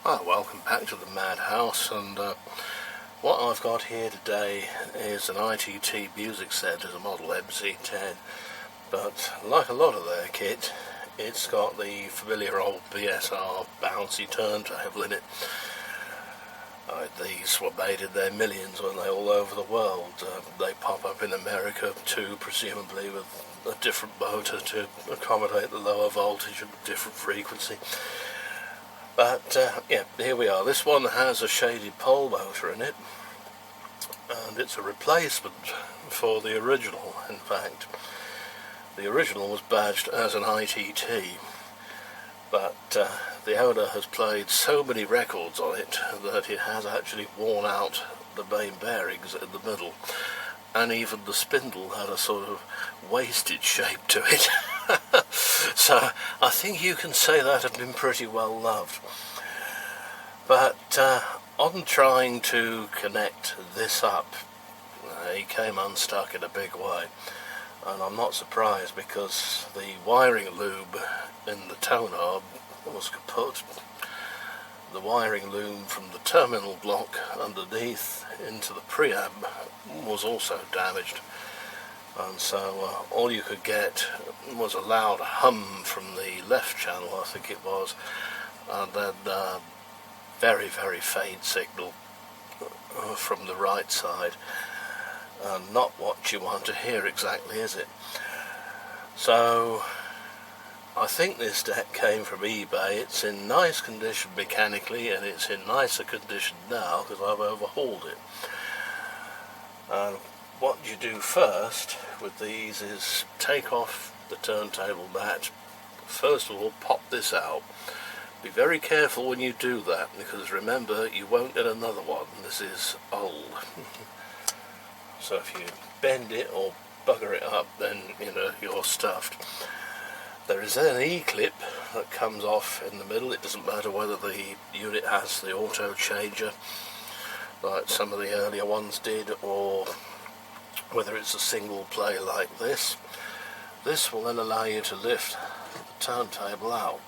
Welcome back to the Madhouse, and what I've got here today is an ITT music set as a model MC10, but like a lot of their kit, it's got the familiar old BSR bouncy turntable in it. These were made in their millions, weren't they, all over the world. They pop up in America too, presumably with a different motor to accommodate the lower voltage and different frequency. But yeah, here we are. This one has a shaded pole motor in it, and it's a replacement for the original. In fact, the original was badged as an ITT, but the owner has played so many records on it that it has actually worn out the main bearings in the middle, and even the spindle had a sort of wasted shape to it. So I think you can say that had been pretty well loved. But on trying to connect this up, he came unstuck in a big way, and I'm not surprised because the wiring loom in the tone knob was kaput. The wiring loom from the terminal block underneath into the preamp was also damaged, and so all you could get was a loud hum from the left channel, I think it was, and then very, very faint signal from the right side, and not what you want to hear exactly, is it? So I think this deck came from eBay. It's in nice condition mechanically, and it's in nicer condition now because I've overhauled it. And what you do first with these is take off the turntable mat. First of all, pop this out. Be very careful when you do that, because remember, you won't get another one. This is old. So if you bend it or bugger it up, then you know you're stuffed. There is then an E-clip that comes off in the middle. It doesn't matter whether the unit has the auto changer like some of the earlier ones did, or whether it's a single play like this. This will then allow you to lift the turntable out.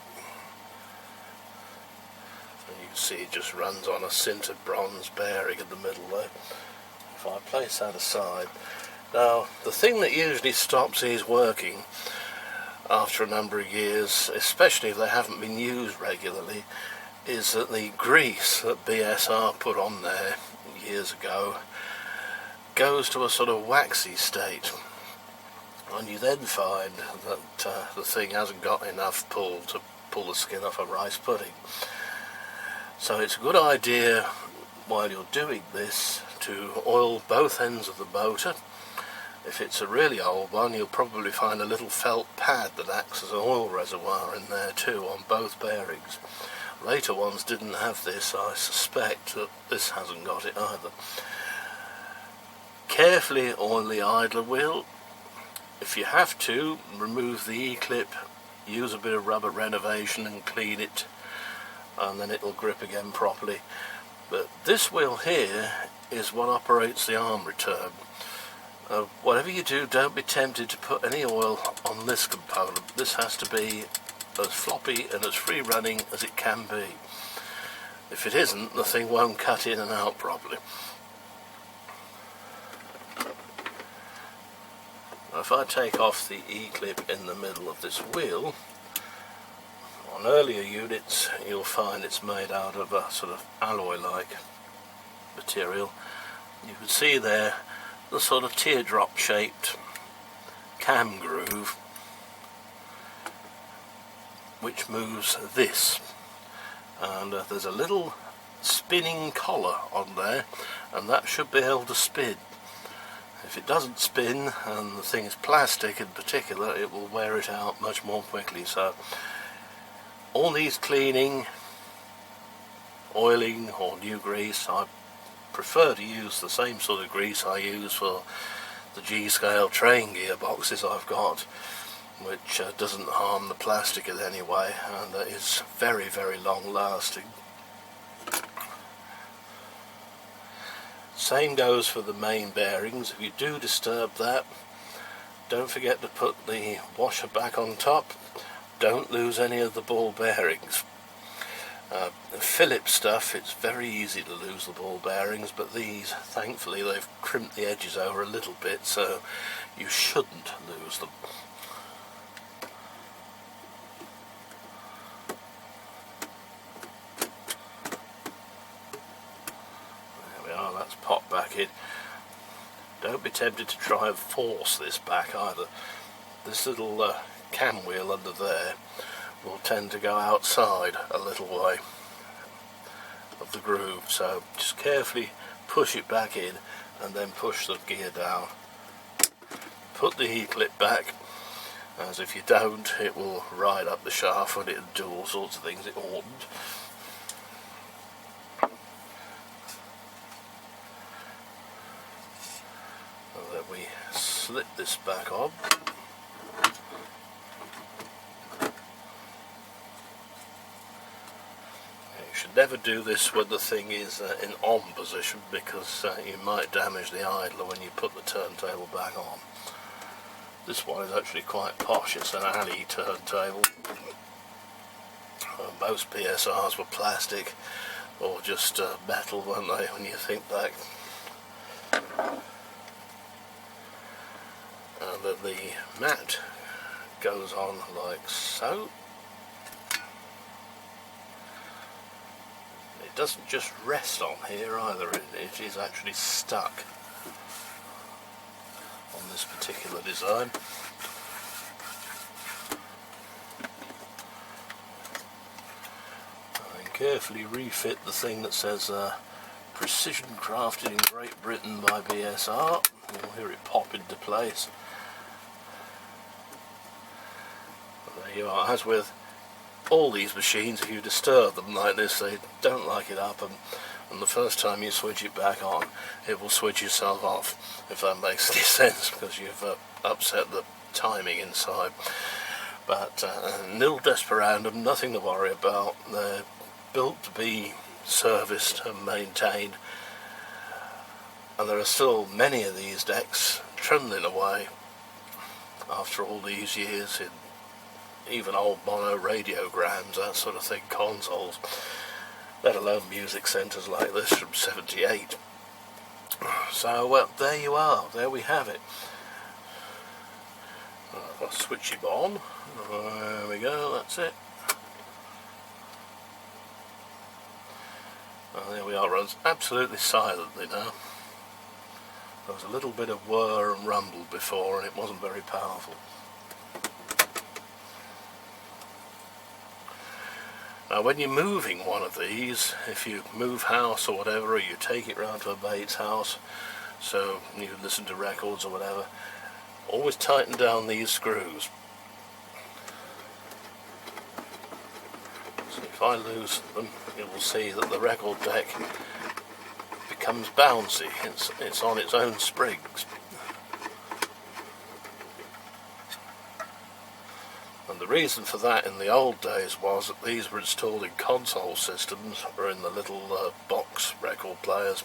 And you can see it just runs on a sintered bronze bearing in the middle there. If I place that aside. Now, the thing that usually stops these working after a number of years, especially if they haven't been used regularly, is that the grease that BSR put on there years ago goes to a sort of waxy state, and you then find that the thing hasn't got enough pull to pull the skin off a rice pudding. So it's a good idea while you're doing this to oil both ends of the motor. If it's a really old one, you'll probably find a little felt pad that acts as an oil reservoir in there too on both bearings. Later ones didn't have this. I suspect that this hasn't got it either. Carefully oil the idler wheel. If you have to, remove the E-clip, use a bit of rubber renovation and clean it, and then it'll grip again properly. But this wheel here is what operates the arm return. Whatever you do, don't be tempted to put any oil on this component. This has to be as floppy and as free running as it can be. If it isn't, the thing won't cut in and out properly. Now, if I take off the E-clip in the middle of this wheel, on earlier units you'll find it's made out of a sort of alloy-like material. You can see there the sort of teardrop shaped cam groove which moves this, and there's a little spinning collar on there, and that should be able to spin. If it doesn't spin, and the thing is plastic in particular, it will wear it out much more quickly. So all needs cleaning, oiling or new grease. I prefer to use the same sort of grease I use for the G-scale train gearboxes I've got, which doesn't harm the plastic in any way, and is very, very long lasting. Same goes for the main bearings. If you do disturb that, don't forget to put the washer back on top. Don't lose any of the ball bearings. Phillips stuff, it's very easy to lose the ball bearings, but these, thankfully, they've crimped the edges over a little bit, so you shouldn't lose them. There we are, that's popped back in. Don't be tempted to try and force this back either. This little cam wheel under there will tend to go outside a little way of the groove, so just carefully push it back in and then push the gear down. Put the heat clip back, as if you don't it will ride up the shaft and it'll do all sorts of things it oughtn't. And then we slip this back on. Never do this when the thing is in on position, because you might damage the idler when you put the turntable back on. This one is actually quite posh, it's an alley turntable. Most BSRs were plastic or just metal, weren't they, when you think back. And then the mat goes on like so. It doesn't just rest on here either, it is actually stuck on this particular design. And carefully refit the thing that says precision crafted in Great Britain by BSR. You'll hear it pop into place. And there you are. As with all these machines, if you disturb them like this, they don't like it up, and the first time you switch it back on, it will switch itself off, if that makes any sense, because you've upset the timing inside. But nil desperandum, nothing to worry about. They're built to be serviced and maintained, and there are still many of these decks trundling away after all these years in even old mono radiograms, that sort of thing, consoles, let alone music centres like this from '78. So, well, there you are, there we have it. I'll switch him on. There we go, that's it. Well, there we are, runs absolutely silently now. There was a little bit of whir and rumble before, and it wasn't very powerful. Now when you're moving one of these, if you move house or whatever, or you take it round to a mate's house, so you listen to records or whatever, always tighten down these screws. So if I loosen them, you will see that the record deck becomes bouncy, it's on its own springs. And the reason for that in the old days was that these were installed in console systems, or in the little box record players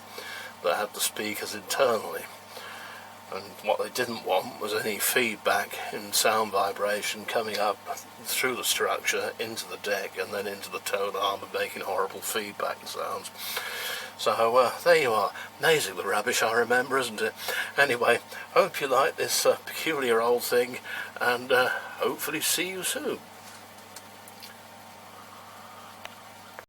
that had the speakers internally. And what they didn't want was any feedback in sound vibration coming up through the structure into the deck and then into the tone arm and making horrible feedback sounds. So there you are, amazingly rubbish, I remember, isn't it? Anyway, hope you like this peculiar old thing, and hopefully see you soon.